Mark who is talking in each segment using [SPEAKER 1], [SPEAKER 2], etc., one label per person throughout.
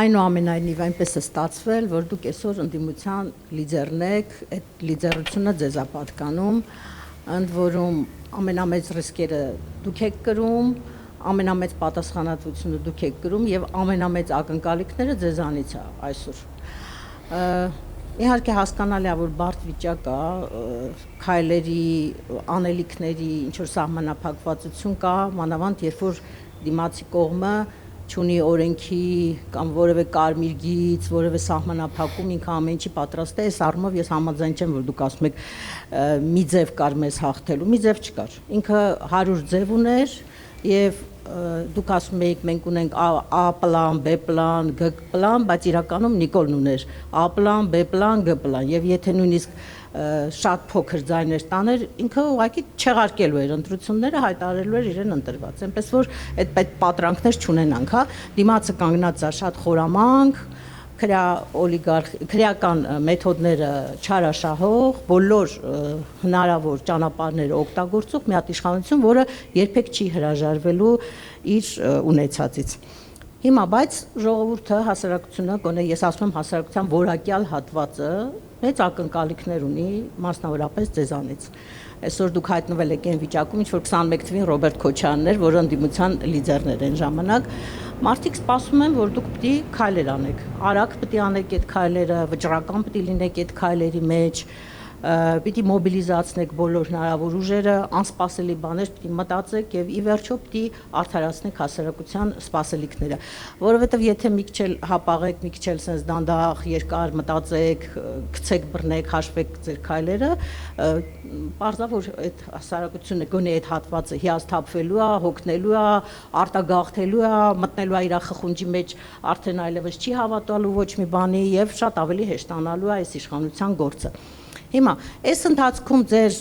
[SPEAKER 1] Այնուամենայնիվ այնպես է ստացվել, որ դուք այսօր ընդդիմության լիդերն եք, այդ լիդերությունը ձեզ է պատկանում, ընդ որում ամենամեծ ռիսկերը դուք եք կրում, ամենամեծ պատասխանատվությունը դուք եք կրում եւ ամենամեծ ակնկալիքները ձեզանից է այսօր։ Իհարկե հասկանալի է, որ բարդ վիճակ է, քայլերի, անելիքների ինչ որ սահմանափակվածություն կա, մանավանդ երբ որ դիմացի կողմը չունի օրենքի կամ որևէ կարմիր գիծ, որևէ սահմանափակում, ինքը ամեն ինչի պատրաստ է, այս առումով ես համաձայն չեմ, որ դուք ասում եք մի ձև կար մեզ հաղթելու, մի ձև չկար։ Ինքը 100 ձև ուներ եւ դուք ասում եք մենք ունենք A պլան, B պլան, G պլան, բայց իրականում Նիկոլն ուներ A պլան, B պլան, G պլան եւ եթե նույնիսկ շատ փոքր ձայներ տաներ, ինքը ուղղակի չեղարկելու էր ընտրությունները, հայտարարելու էր իրեն ընտրված։ Այնպես որ այդ պատրանքներ չունենանք, հա, դիմացը կանգնած է շատ խորամանկ, քրեական մեթոդները չարաշահող, բոլոր հնարավոր ճանապարհները օգտագործող մի հատ իշխանություն, որը երբեք չի հրաժարվելու իր ունեցածից։ Հիմա բայց ժողովուրդը, հասարակությունը, գոնե ես ասում եմ հասարակության որակյալ հատվածը մեծ ակնկալիքներ ունի, մասնավորապես ձեզանից։ Այսօր դուք հայտնվել եք այն վիճակում, ինչ որ 21 թվին Ռոբերտ Քոչարյանն էր, որը ընդդիմության լիդերն էր այն ժամանակ։ Մարդիկ սպասում են, որ դուք պիտի քայլեր անեք։ Արագ պիտի անեք այդ քայլերը, վճռական պիտի լինեք այդ քայլերի մեջ, պիտի մոբիլիզացնեք բոլոր հնարավոր ուժերը, անսպասելի բաներ պիտի մտածեք եւ ի վերջո պիտի արդարացնեք հասարակության սպասելիքները, որովհետեւ եթե մի քիչ էլ հապաղեք, մի քիչ էլ sense դանդաղ երկար մտածեք, գցեք բռնեք, հաշվեք ձեր քայլերը, պարզա որ այդ հասարակությունը գոնե այդ հատվածը հիասթափվելու է, հոգնելու է, արտագաղթելու է, մտնելու է իր խխունջի մեջ, արդեն այլևս չի հավատալու ոչ մի բանի եւ շատ ավելի հեշտանալու է այս իշխանության գործը։ Հիմա այս ընթացքում ձեր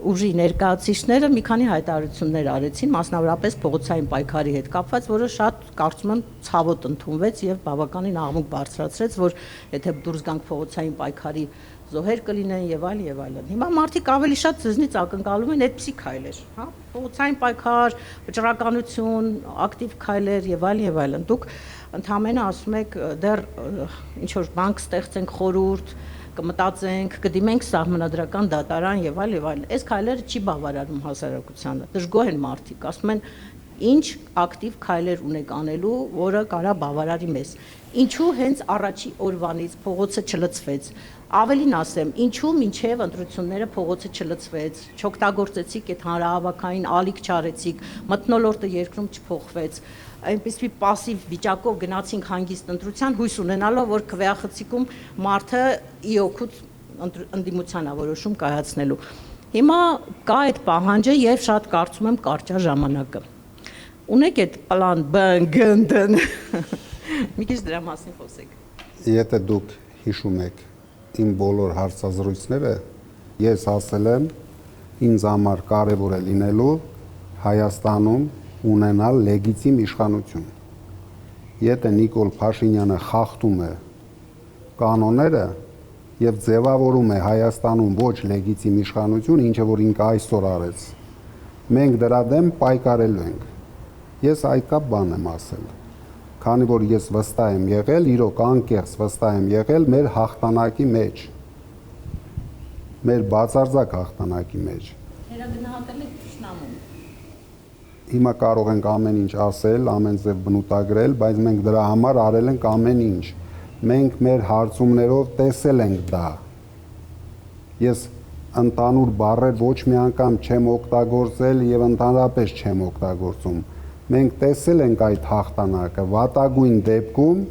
[SPEAKER 1] ուժի ներկայացուցիչները մի քանի հայտարարություններ արեցին, մասնավորապես փողոցային պայքարի հետ կապված, որը շատ կարծում եմ ցավոտ ընդունվեց եւ բավականին աղմուկ բարձրացրեց, որ եթե դուրս գանք փողոցային պայքարի զոհեր կլինեն եւ այլն։ Հիմա մարդիկ ավելի շատ ձեզնից ակնկալում են այդպիսի քայլեր, հա, փողոցային պայքար, վճռականություն, ակտիվ քայլեր եւ այլն։ Դուք ընդհանրապես ասում եք դեռ ինչ որ բանկ ստեղծենք խորհուրդ, կմտածենք, կդիմենք սահմանադրական դատարան եւ այլն։ Այս քայլերը չի բավարարում հասարակությանը։ Դժգոհ են մարդիկ, ասում են ինչ ակտիվ քայլեր ունեք անելու, որը կարա բավարարի մեզ։ Ինչու հենց առաջի օրվանից փողոցը չլցվեց։ Ավելին ասեմ, ինչու մինչև ընտրությունները փողոցը չլցվեց, չօգտագործեցիք այդ հանրահավաքային ալիք չարեցիք, մթնոլորտը երկրում չփոխվեց, այնպիսի պասիվ վիճակով գնացինք հանգիստ ընտրության, հույս ունենալով, որ քվեախցիկում մարդը ի օգուտ ընդդիմության է որոշում կայացնելու։ Հիմա կա այդ պահանջը եւ շատ կարծում եմ կարճ է ժամանակը։ Ունեք այդ պլան B, G, D։ Մի քիչ դրա մասին խոսեք։
[SPEAKER 2] Եթե դուք հիշում եք իմ բոլոր հարցազրույցները, ես ասել եմ ինձ համար կարևոր է լինելու Հայաստանում ունենալ լեգիտիմ իշխանություն։ Եթե Նիկոլ Փաշինյանը խախտում է կանոնները եւ ձևավորում է Հայաստանում ոչ լեգիտիմ իշխանություն, ինչը որ ինքը այսօր արեց, մենք դրա դեմ պայքարելու ենք։ Ես այդքան բան եմ ասել, քանի որ ես վստահ եմ եղել, իրոք անկեղծ վստահ եմ եղել մեր հաղթանակի մեջ, մեր բացարձակ հաղթանակի մեջ։
[SPEAKER 1] Վերագնահատել եք թշնամուն։
[SPEAKER 2] Հիմա կարող ենք ամեն ինչ ասել, ամեն ձև բնութագրել, բայց մենք դրա համար արել ենք ամեն ինչ։ Մենք մեր հարցումներով տեսել ենք դա։ Ես ընդհանուր բառեր ոչ մի անգամ չեմ օգտագործել եւ ընդհանրապես չեմ օգտագործում։ Մենք տեսել ենք այդ հաղթանակը, վատագույն դեպքում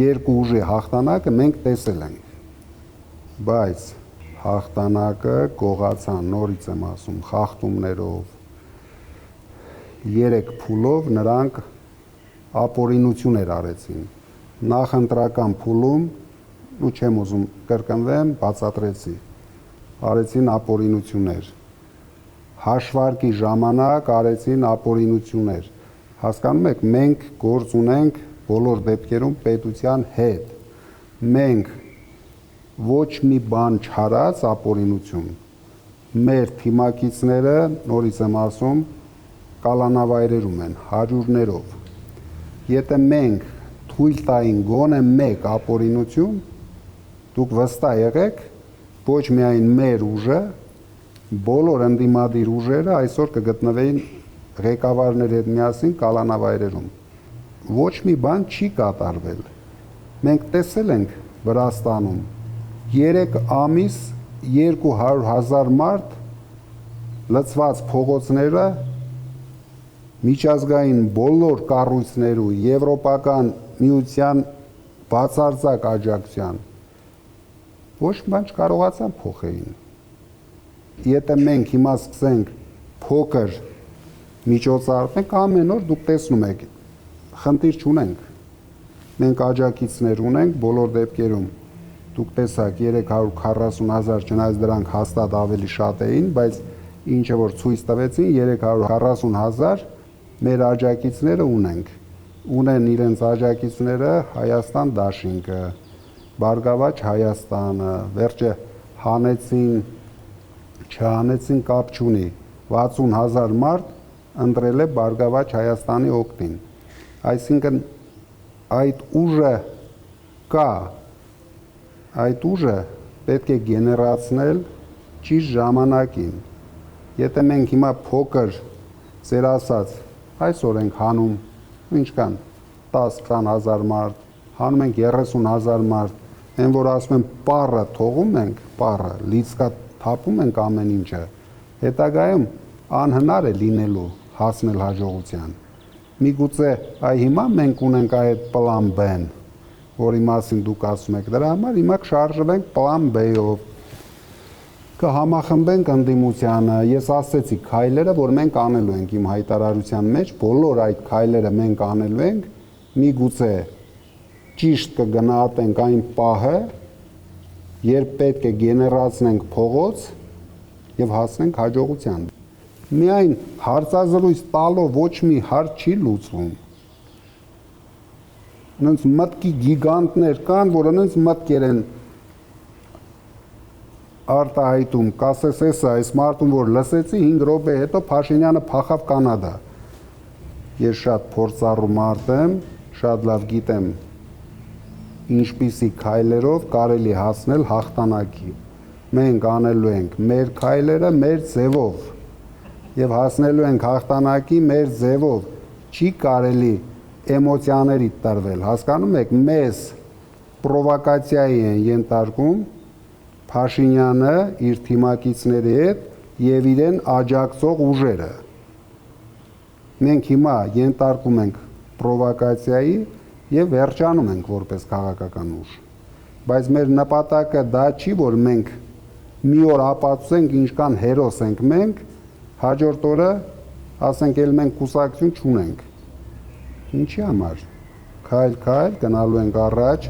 [SPEAKER 2] երկու ուժի հաղթանակը մենք տեսել ենք։ Բայց հաղթանակը կողացան, նորից եմ ասում, խախտումներով, 3 փուլով նրանք ապօրինություններ արեցին։ Նախընտրական փուլում, ու չեմ ուզում կրկնվեմ, բացատրեցի, արեցին ապօրինություններ։ Հաշվարկի ժամանակ արեցին ապօրինություններ։ Հասկանում եք, մենք գործ ունենք բոլոր դեպքերում պետության հետ։ Մենք ոչ մի բան չարած ապօրինություն։ Մեր թիմակիցները, նորից եմ ասում, կալանավայրերում են, հարյուրներով։ Եթե մենք թույլ տային գոնե մեկ ապօրինություն, դուք վստահ եղեք, ոչ միայն մեր ուժը, բոլոր ընդդիմադիր ուժերը այսօր կգտնվեին ղեկավարների հետ միասին կալանավայրերում։ Ոչ մի բան չի կատարվել։ Մենք տեսել ենք Վրաստանում 3 ամիս 200,000 մարդ լցված փողոցները միջազգային բոլոր կառույցներու եվրոպական միության բացարձակ աջակցության ոչ մի բան չկարողացան փոխեին։ Եթե մենք հիմա սկսենք փոքր միջոցառում, մենք ամեն օր դուք տեսնում եք, խնդիր չունենք։ Մենք աջակիցներ ունենք բոլոր դեպքերում։ Դուք տեսաք 340,000, չնայած դրանք հաստատ ավելի շատ էին, բայց ինչը որ ցույց տվեցին 340,000 մեր աջակիցները ունենք։ Ունեն իրենց աջակիցները Հայաստան դաշինքը, Բարգավաճ Հայաստանը, վերջը հանեցին, չհանեցին կապ չունի, 60,000 մարդ ընտրել է Բարգավաճ Հայաստանի օգտին։ Այսինքն այդ ուժը կա, այդ ուժը պետք է գեներացնել ճիշտ ժամանակին։ Եթե մենք հիմա փոքր, ձեր ասած, այսօր ենք հանում, ինչքան 10-20,000 մարդ, հանում ենք 30,000 մարդ, այն որ ասում են պառը թողում ենք, պառը, լիցկա թափում ենք ամեն ինչը, հետագայում անհնար է լինելու հասնել հաջողության։ Միգուցե այ հիմա մենք ունենք այդ պլան B-ն, որի մասին դուք ասում եք, դրա համար հիմա կշարժվենք պլան B-ով, կհամախմբենք ընդդիմությանը, ես ասեցի քայլերը, որ մենք անելու ենք իմ հայտարարության մեջ, բոլոր այդ քայլերը մենք անելու ենք, միգուցե ճիշտ կգնահատենք այն պահը, երբ պետք է գեներացնենք փողոց եւ հասնենք հաջողության։ Միայն հարցազրույց տալով ոչ մի հարց չի լուծվում։ Նրանց մտքի գիգանտներ կան, որ նրանց մտքեր են արտահայտում, կասես էսա, այս մարդուն որ լսեցի 5 րոպե հետո Փաշինյանը փախավ Կանադա։ Ես շատ փորձառու մարդ եմ, շատ լավ գիտեմ ինչպիսի քայլերով կարելի հասնել հաղթանակի։ Մենք անելու ենք մեր քայլերը մեր ձևով եւ հասնելու ենք հաղթանակի մեր ձևով։ Չի կարելի էմոցիաների տրվել, հասկանում եք, մեզ պրովոկացիայի են ենթարկում Փաշինյանը իր թիմակիցների հետ եւ իրեն աջակցող ուժերը։ Մենք հիմա ենթարկում ենք պրովոկացիայի եւ վերջանում ենք որպես քաղաքական ուժ։ Բայց մեր նպատակը դա չի, որ մենք մի օր ապացուցենք ինչքան հերոս ենք մենք, հաջորդ օրը ասենք էլ մենք կուսակցություն չունենք։ Ինչի համար։ Քայլ գնալու ենք առաջ,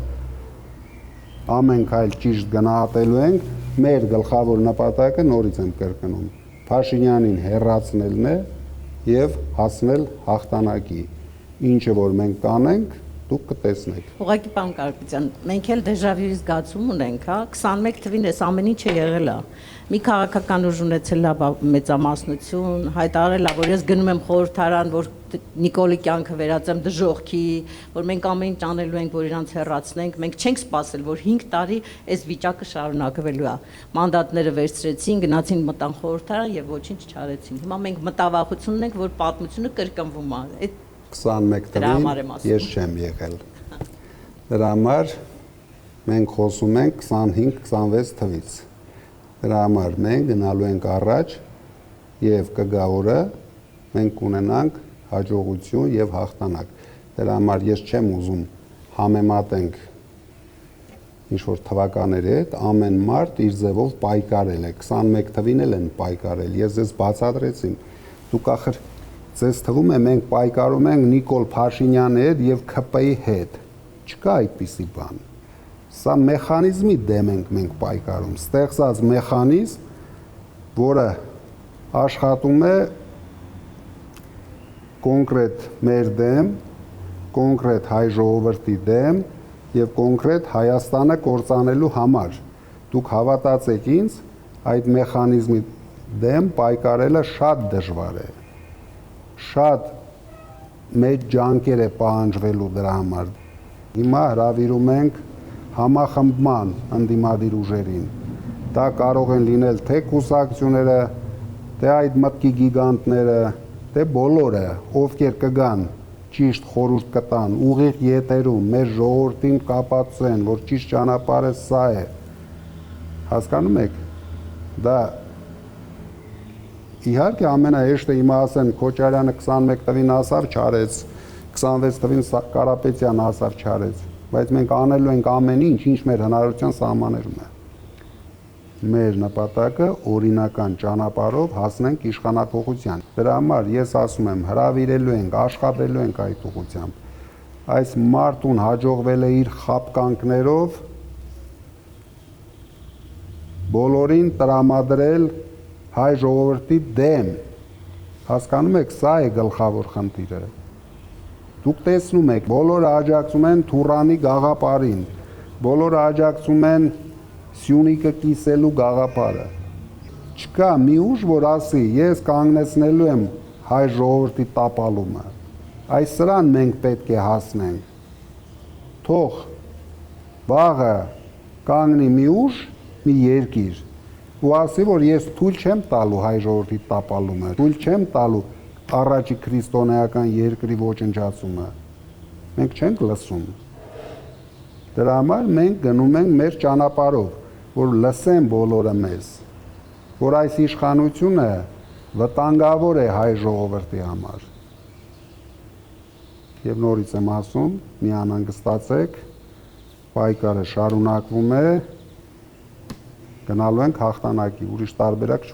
[SPEAKER 2] ամեն քայլ ճիշտ գնահատելու ենք, մեր գլխավոր նպատակը նորից եմ կրկնում, Փաշինյանին հեռացնելն է եւ հասնել հաղթանակի։ Ինչը որ մենք կանենք, դուք կտեսնեք։
[SPEAKER 1] Ուղղակի պարոն Կարապետյան, մենք էլ դեժավյուի զգացում ունենք, հա, 21 թվին էս ամեն ինչը եղել է։ Մի քաղաքական ուժ ունեցել է մեծամասնություն, հայտարարել է, որ ես գնում եմ խորհրդարան, որ Նիկոլի կյանքը վերածեմ դժոխքի, որ մենք ամեն ինչ անելու ենք, որ իրանց հեռացնենք, մենք չենք սպասել, որ 5 տարի այս վիճակը շարունակվելու է։ Մանդատները վերցրեցին, գնացին մտան խորհրդարան եւ ոչինչ չարեցին։ Հիմա մենք մտավախություն ունենք, որ պատմությունը կրկնվում է։ Այդ
[SPEAKER 2] 21 թվին ես չեմ եղել։ Դրա համար մենք խոսում ենք 25-26 թվից։ Դրա համար մենք գնալու ենք առաջ եւ կգա օրը մենք կունենանք հաջողություն եւ հաղթանակ։ Դրա համար ես չեմ ուզում համեմատենք ինչ-որ թվականների հետ, ամեն մարդ իր ձևով պայքարել է, 21 թվին էլ են պայքարել, ես ձեզ բացատրեցի, դուք ախր ձեզ թվում է մենք պայքարում ենք Նիկոլ Փաշինյանի հետ եւ ՔՊ-ի հետ, չկա այդպիսի բան, սա մեխանիզմի դեմ ենք մենք պայքարում, ստեղծած մեխանիզմ, որը աշխատում է կոնկրետ մեր դեմ, կոնկրետ հայ ժողովրդի դեմ եւ կոնկրետ Հայաստանը կործանելու համար։ Դուք հավատացեք ինձ, այդ մեխանիզմի դեմ պայքարելը շատ դժվար է։ Շատ մեծ ջանքեր է պահանջվելու դրա համար։ Հիմա հրավիրում ենք համախմբման ընդդիմադիր ուժերին։ Դա կարող են լինել թե կուսակցությունները, թե այդ մտքի գիգանտները, թե բոլորը, ովքեր կգան ճիշտ խորհուրդ կտան, ուղիղ ետերում մեր ժողովրդին կապացուցեն, որ ճիշտ ճանապարհը սա է։ Հասկանում եք, դա իհարկե ամենահեշտը հիմա ասեն Քոչարյանը 21 տվին ասավ չարեց, 26 տվին Կարապետյան ասավ չարեց, բայց մենք անելու ենք ամեն ինչ, ինչ մեր հնարավորության սահմաններում է։ Մեր նպատակը օրինական ճանապարհով հասնենք իշխանափոխության։ Դրա համար ես ասում եմ, հրավիրելու ենք, աշխատելու ենք այդ ուղղությամբ։ Այս մարդուն հաջողվել է իր խապկանքներով բոլորին տրամադրել հայ ժողովրդի դեմ։ Հասկանում եք, սա է գլխավոր խնդիրը։ Դուք տեսնում եք, բոլորը աջակցում են Թուրանի գաղափարին, բոլորը աջակցում են Սյունիքը կիսելու գաղափարը։ Չկա մի ուժ, որ ասի, ես կանգնեցնելու եմ հայ ժողովրդի տապալումը։ Այս սրան մենք պետք է հասնենք։ Թող վաղը կանգնի մի ուժ, մի երկիր, ու ասի, որ ես թույլ չեմ տալու հայ ժողովրդի տապալումը, թույլ չեմ տալու առաջի քրիստոնեական երկրի ոչնչացումը։ Մենք չենք լսում։ Դրա համար մենք գնում ենք մեր ճանապարհով, որ լսեն բոլորը մեզ, որ այս իշխանությունը վտանգավոր է հայ ժողովրդի համար։ Եվ նորից եմ ասում, մի անհանգստացեք, պայքարը շարունակվում է, գնալու ենք հաղթանակի, ուրիշ տարբերակ չունենք։